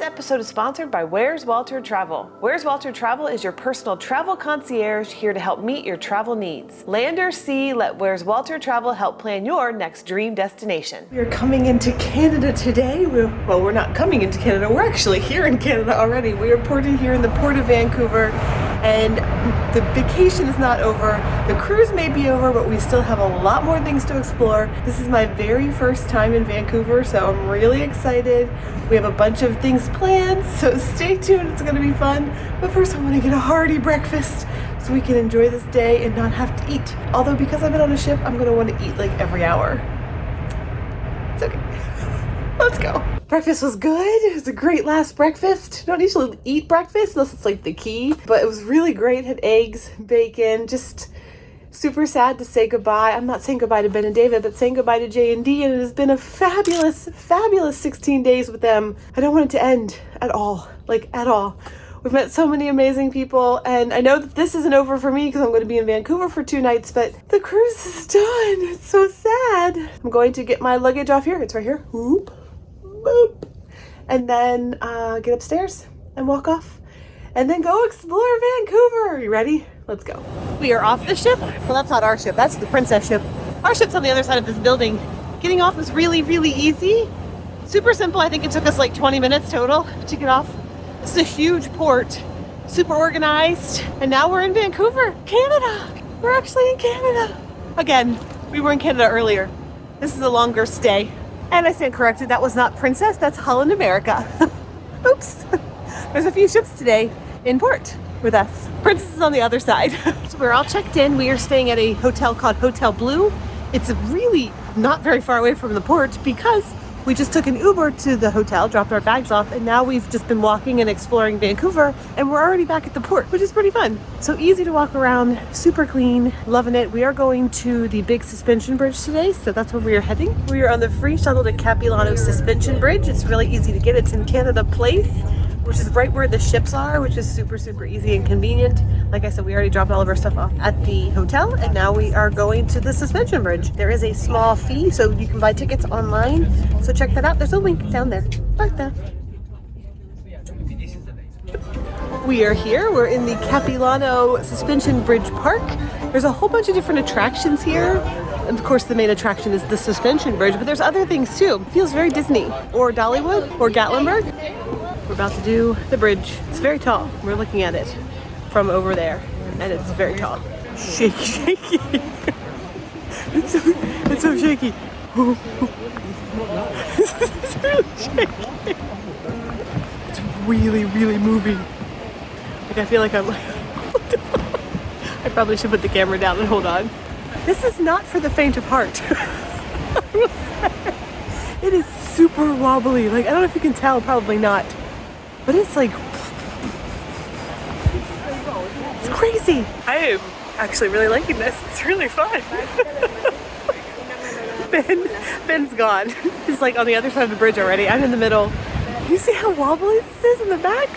episode is sponsored by Where's Walter Travel. Where's Walter Travel is your personal travel concierge here to help meet your travel needs. Land or sea, let Where's Walter Travel help plan your next dream destination. We are coming into Canada today. We're not coming into Canada. We're actually here in Canada already. We are ported here in the Port of Vancouver, and the vacation is not over. The cruise may be over, but we still have a lot more things to explore. This is my very first time in Vancouver, so I'm really excited. We have a bunch of things planned, so stay tuned. It's gonna be fun. But first, I want to get a hearty breakfast so we can enjoy this day and not have to eat. Although, because I've been on a ship, I'm gonna want to eat like every hour. It's okay. Let's go. Breakfast was good. It was a great last breakfast. Don't usually eat breakfast unless it's like the key, but it was really great. Had eggs, bacon, just super sad to say goodbye. I'm not saying goodbye to Ben and David, but saying goodbye to J&D, and it has been a fabulous, fabulous 16 days with them. I don't want it to end at all, like at all. We've met so many amazing people, and I know that this isn't over for me because I'm going to be in Vancouver for 2 nights, but the cruise is done. It's so sad. I'm going to get my luggage off here. It's right here. Whoop, boop. And then get upstairs and walk off and then go explore Vancouver. Are you ready? Let's go. We are off the ship. Well, that's not our ship. That's the Princess ship. Our ship's on the other side of this building. Getting off was really, really easy. Super simple. I think it took us like 20 minutes total to get off. This is a huge port. Super organized. And now we're in Vancouver, Canada. We're actually in Canada. Again, we were in Canada earlier. This is a longer stay. And I stand corrected. That was not Princess. That's Holland America. Oops. There's a few ships today in port with us. Princess is on the other side. So we're all checked in. We are staying at a hotel called Hotel Blue. It's really not very far away from the port because we just took an Uber to the hotel, dropped our bags off, and now we've just been walking and exploring Vancouver, and we're already back at the port, which is pretty fun. So easy to walk around, super clean, loving it. We are going to the big suspension bridge today, so that's where we are heading. We are on the free shuttle to Capilano suspension bridge. It's really easy to get. It's in Canada Place, which is right where the ships are, which is super, super easy and convenient. Like I said, we already dropped all of our stuff off at the hotel, and now we are going to the suspension bridge. There is a small fee, so you can buy tickets online. So check that out. There's a link down there. Like that. We are here. We're in the Capilano Suspension Bridge Park. There's a whole bunch of different attractions here. And of course, the main attraction is the suspension bridge, but there's other things too. It feels very Disney, or Dollywood, or Gatlinburg. We're about to do the bridge. It's very tall. We're looking at it from over there, and it's very tall. Shaky, shaky. It's so shaky. It's really shaky. It's really, really moving. Like I feel like I'm like, I probably should put the camera down and hold on. This is not for the faint of heart. It is super wobbly. Like, I don't know if you can tell, probably not. But it's like, it's crazy. I am actually really liking this. It's really fun. Ben's gone. He's like on the other side of the bridge already. I'm in the middle. You see how wobbly this is in the back?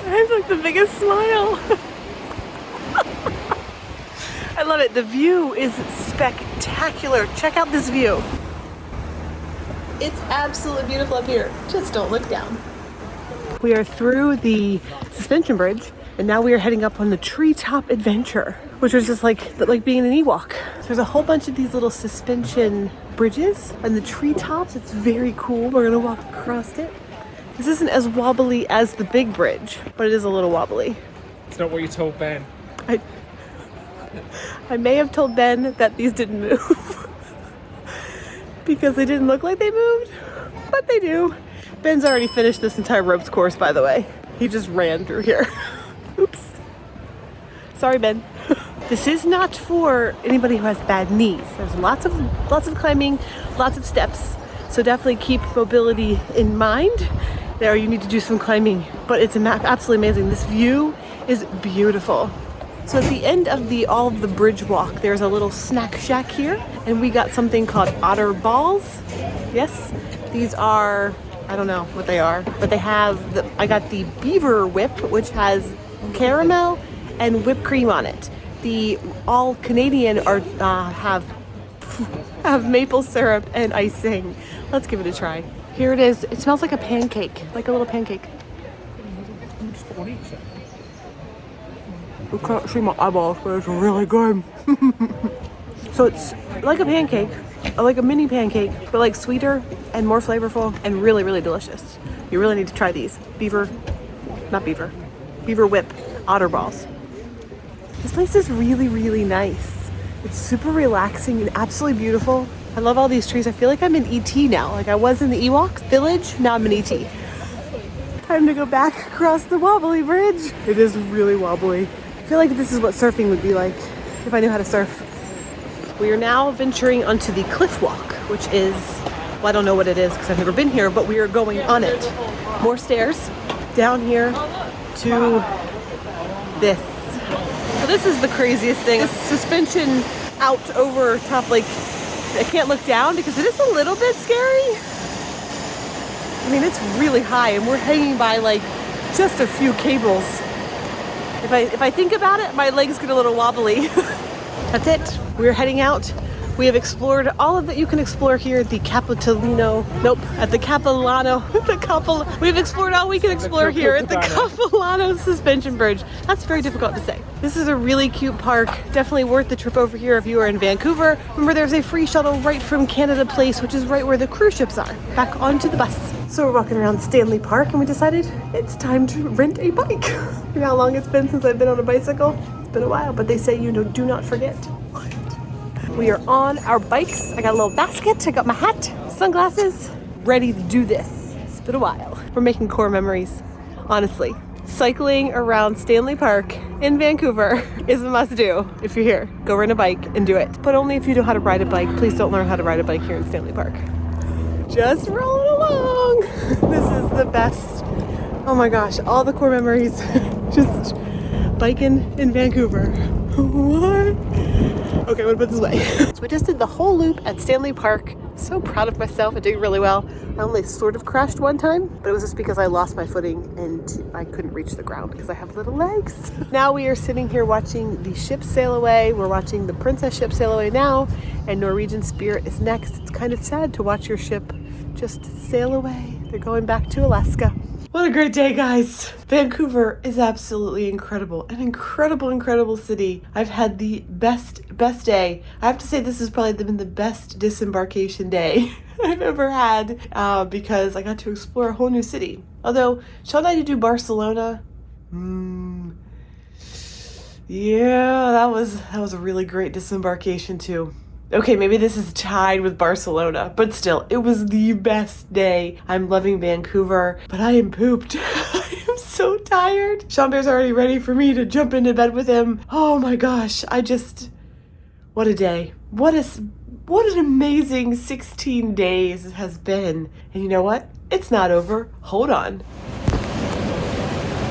I have like the biggest smile. I love it. The view is spectacular. Check out this view. It's absolutely beautiful up here. Just don't look down. We are through the suspension bridge, and now we are heading up on the treetop adventure, which was just like being in an Ewok. There's a whole bunch of these little suspension bridges and the treetops. It's very cool. We're gonna walk across it. This isn't as wobbly as the big bridge, but it is a little wobbly. It's not what you told Ben. I may have told Ben that these didn't move because they didn't look like they moved, but they do. Ben's already finished this entire ropes course, by the way. He just ran through here. Oops. Sorry, Ben. This is not for anybody who has bad knees. There's lots of climbing, lots of steps. So definitely keep mobility in mind. There, you need to do some climbing, but it's absolutely amazing. This view is beautiful. So at the end of all of the bridge walk, there's a little snack shack here, and we got something called otter balls. Yes, these are, I don't know what they are, but they have, I got the beaver whip, which has caramel and whipped cream on it. The all Canadian are have maple syrup and icing, Let's give it a try. Here it is. It smells like a pancake, like a little pancake. You can't see my eyeballs, but it's really good. So it's like a pancake, like a mini pancake, but like sweeter and more flavorful and really, really delicious. You really need to try these. Beaver Whip otter balls. This place is really, really nice. It's super relaxing and absolutely beautiful. I love all these trees. I feel like I'm in ET now. Like I was in the Ewoks village, now I'm in ET. Time to go back across the wobbly bridge. It is really wobbly. I feel like this is what surfing would be like if I knew how to surf. We are now venturing onto the cliff walk, which is, well, I don't know what it is because I've never been here, but we are going on it. More stairs down here to this. So this is the craziest thing. This suspension out over top, like I can't look down because it is a little bit scary. I mean, it's really high and we're hanging by like just a few cables. If I think about it, my legs get a little wobbly. That's it. We're heading out. We have explored all of that you can explore here at the Capilano. Nope, at the Capilano. We've explored all we can explore here at the Capilano suspension bridge. That's very difficult to say. This is a really cute park. Definitely worth the trip over here if you are in Vancouver. Remember, there's a free shuttle right from Canada Place, which is right where the cruise ships are. Back onto the bus. So we're walking around Stanley Park and we decided it's time to rent a bike. You know how long it's been since I've been on a bicycle? It's been a while, but they say, you know, do not forget. We are on our bikes. I got a little basket. I got my hat, sunglasses, ready to do this. It's been a while. We're making core memories, honestly. Cycling around Stanley Park in Vancouver is a must do. If you're here, go rent a bike and do it. But only if you know how to ride a bike. Please don't learn how to ride a bike here in Stanley Park. Just rolling along. This is the best. Oh my gosh, all the core memories. Just biking in Vancouver. What? Okay, I'm gonna put it this way. So we just did the whole loop at Stanley Park. So proud of myself. I did really well. I only sort of crashed one time, but it was just because I lost my footing and I couldn't reach the ground because I have little legs. Now we are sitting here watching the ship sail away. We're watching the Princess ship sail away now, and Norwegian Spirit is next. It's kind of sad to watch your ship just sail away. They're going back to Alaska. What a great day, guys. Vancouver is absolutely incredible. An incredible, incredible city. I've had the best day. I have to say this has probably been the best disembarkation day I've ever had because I got to explore a whole new city. Although, shall I do Barcelona? Yeah, that was a really great disembarkation too. Okay, maybe this is tied with Barcelona, but still, it was the best day. I'm loving Vancouver, but I am pooped. I am so tired. Sean Bear's already ready for me to jump into bed with him. Oh my gosh, what a day. What an amazing 16 days it has been. And you know what? It's not over. Hold on.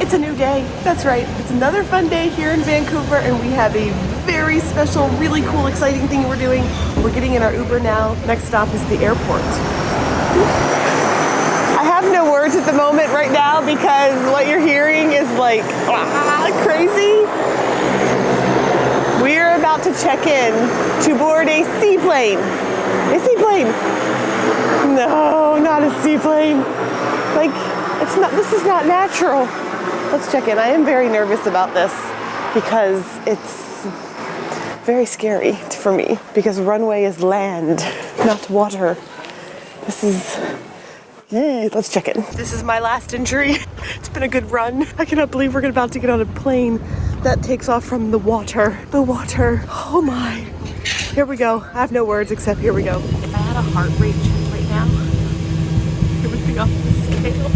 It's a new day. That's right. It's another fun day here in Vancouver, and we have a very special, really cool, exciting thing we're doing. We're getting in our Uber now. Next stop is the airport. I have no words at the moment right now because what you're hearing is like crazy. We're about to check in to board a seaplane. A seaplane. No, not a seaplane. Like, this is not natural. Let's check in. I am very nervous about this because it's very scary for me because runway is land, not water. Let's check in. This is my last entry. It's been a good run. I cannot believe we're about to get on a plane that takes off from the water. The water. Oh my. Here we go. I have no words except here we go. If I had a heart rate check right now, it would be off the scale.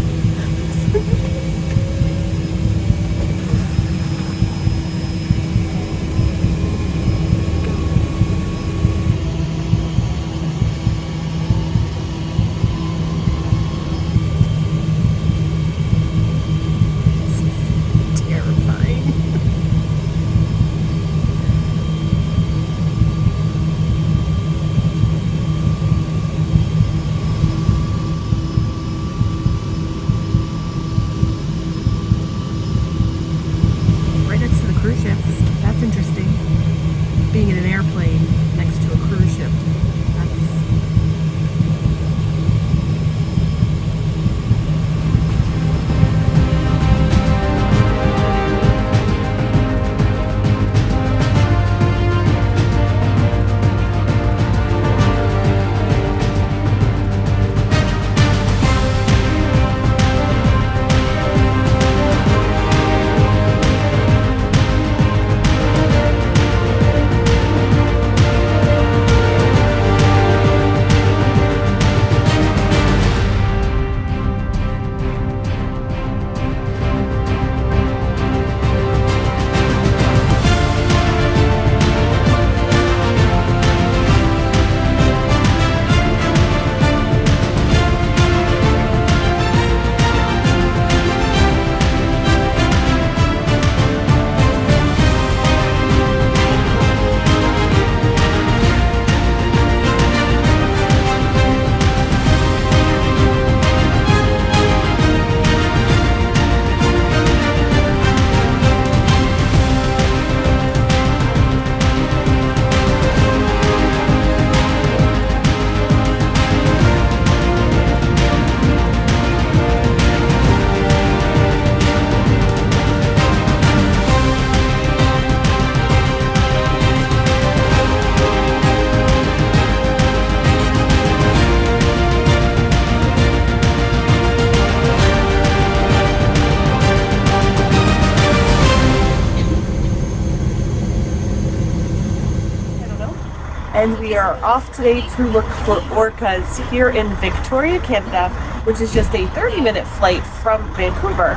and we are off today to look for orcas here in Victoria, Canada, which is just a 30-minute flight from Vancouver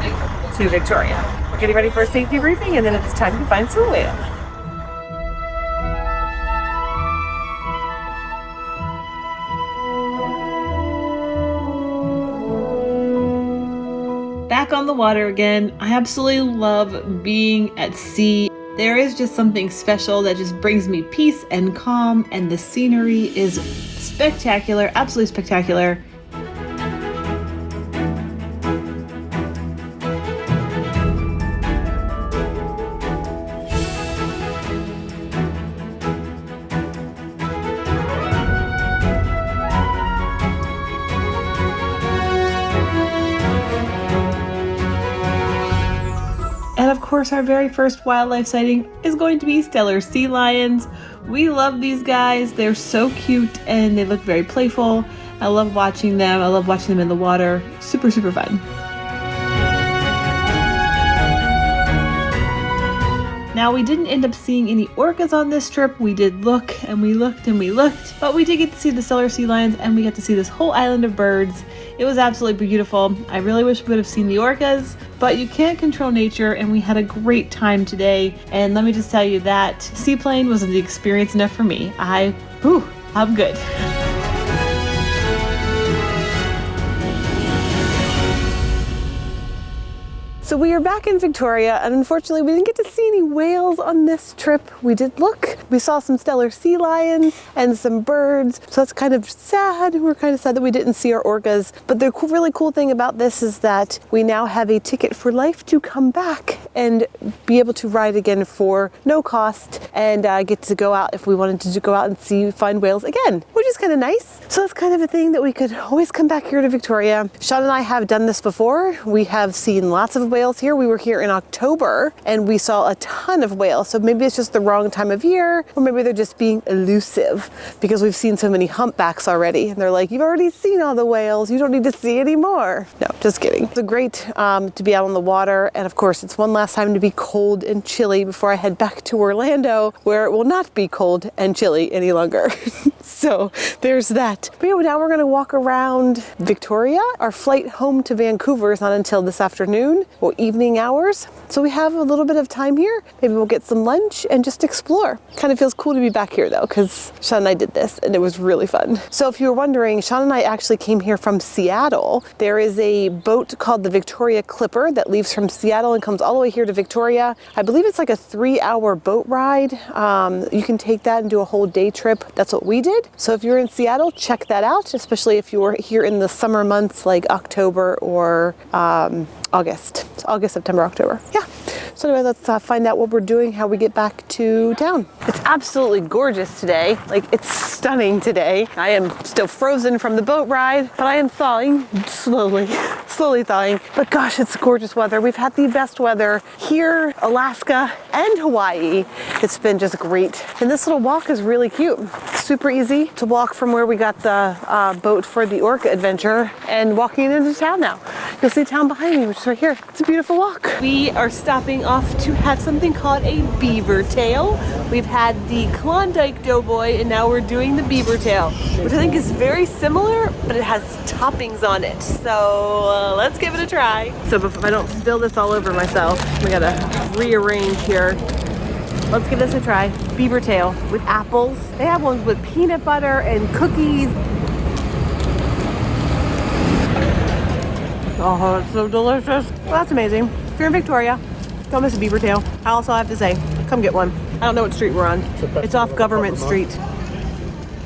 to Victoria. We're getting ready for a safety briefing, and then it's time to find some whales. Back on the water again. I absolutely love being at sea. There is just something special that just brings me peace and calm, and the scenery is spectacular, absolutely spectacular. And of course, our very first wildlife sighting is going to be stellar sea lions. We love these guys. They're so cute and they look very playful. I love watching them. I love watching them in the water. Super, super fun. Now, we didn't end up seeing any orcas on this trip. We did look and we looked and we looked, but we did get to see the stellar sea lions and we got to see this whole island of birds. It was absolutely beautiful. I really wish we would have seen the orcas, but you can't control nature, and we had a great time today. And let me just tell you that Seaplane wasn't the experience enough for me. I'm good. So we are back in Victoria, and unfortunately we didn't get to see any whales on this trip. We did look. We saw some stellar sea lions and some birds, so that's kind of sad. We're kind of sad that we didn't see our orcas. But the really cool thing about this is that we now have a ticket for life to come back and be able to ride again for no cost, and get to go out if we wanted to go out and find whales again, which is kind of nice. So that's kind of a thing that we could always come back here to Victoria. Sean and I have done this before. We have seen lots of whales here. We were here in October and we saw a ton of whales. So maybe it's just the wrong time of year, or maybe they're just being elusive because we've seen so many humpbacks already. And they're like, you've already seen all the whales. You don't need to see any more. No, just kidding. It's great to be out on the water. And of course, it's one last time to be cold and chilly before I head back to Orlando, where it will not be cold and chilly any longer. So there's that. But yeah, now we're going to walk around Victoria. Our flight home to Vancouver is not until this afternoon or evening hours. So we have a little bit of time here. Maybe we'll get some lunch and just explore. Kind of feels cool to be back here though, because Sean and I did this and it was really fun. So if you were wondering, Sean and I actually came here from Seattle. There is a boat called the Victoria Clipper that leaves from Seattle and comes all the way here to Victoria. I believe it's like a 3-hour boat ride. You can take that and do a whole day trip. That's what we did. So if you're in Seattle, check that out, especially if you were here in the summer months like October or August. So August, September, October. Yeah. So anyway, let's find out what we're doing, how we get back to town. It's absolutely gorgeous today. Like, it's stunning today. I am still frozen from the boat ride, but I am thawing slowly thawing. But gosh, it's gorgeous weather. We've had the best weather here, Alaska, and Hawaii. It's been just great. And this little walk is really cute. Super easy to walk from where we got the boat for the Orca adventure and walking into town now. You'll see town behind me, which is right here. It's a beautiful walk. We are stopping off to have something called a beaver tail. We've had the Klondike Doughboy and now we're doing the beaver tail, which I think is very similar, but it has toppings on it. So let's give it a try. So if I don't spill this all over myself, we gotta rearrange here. Let's give this a try. Beaver tail with apples. They have ones with peanut butter and cookies. Oh, it's so delicious. Well, that's amazing. If you're in Victoria, don't miss a beaver tail. I also have to say, come get one. I don't know what street we're on. It's off Government Street.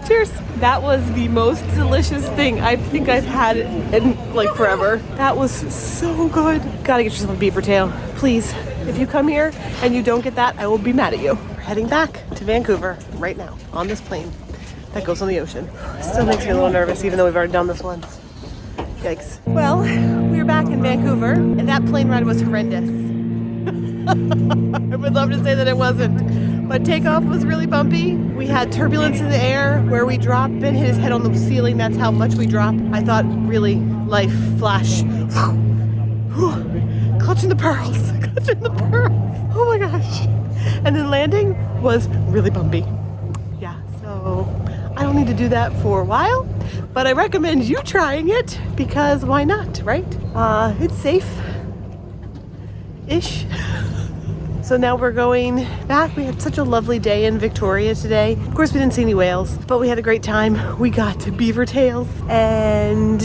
Cheers. That was the most delicious thing I think I've had in like forever. That was so good. Gotta get yourself a beaver tail. Please, if you come here and you don't get that, I will be mad at you. We're heading back to Vancouver right now on this plane that goes on the ocean. Still makes me a little nervous even though we've already done this once. Yikes. Well, we're back in Vancouver and that plane ride was horrendous. I would love to say that it wasn't, but takeoff was really bumpy. We had turbulence in the air where we dropped. Ben hit his head on the ceiling. That's how much we dropped. I thought, really, life flash. Clutching the pearls, clutching the pearls. Oh my gosh. And then landing was really bumpy. Yeah, so I'll need to do that for a while, but I recommend you trying it because why not, right? It's safe-ish. So now we're going back. We had such a lovely day in Victoria today. Of course, we didn't see any whales, but we had a great time. We got beaver tails and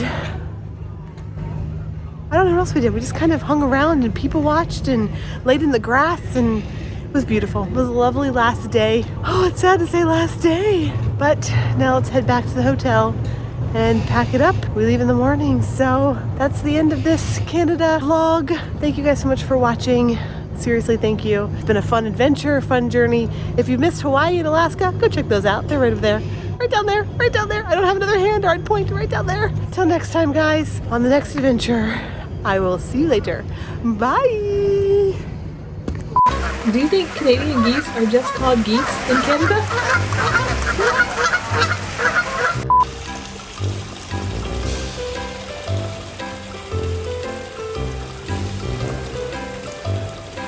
I don't know what else we did. We just kind of hung around and people watched and laid in the grass, and it was beautiful. It was a lovely last day. Oh, it's sad to say last day, but now let's head back to the hotel and pack it up. We leave in the morning. So that's the end of this Canada vlog. Thank you guys so much for watching. Seriously, thank you. It's been a fun adventure, fun journey. If you missed Hawaii and Alaska, go check those out. They're right over there. Right down there, right down there. I don't have another hand or I'd point right down there. Till next time, guys, on the next adventure. I will see you later. Bye! Do you think Canadian geese are just called geese in Canada?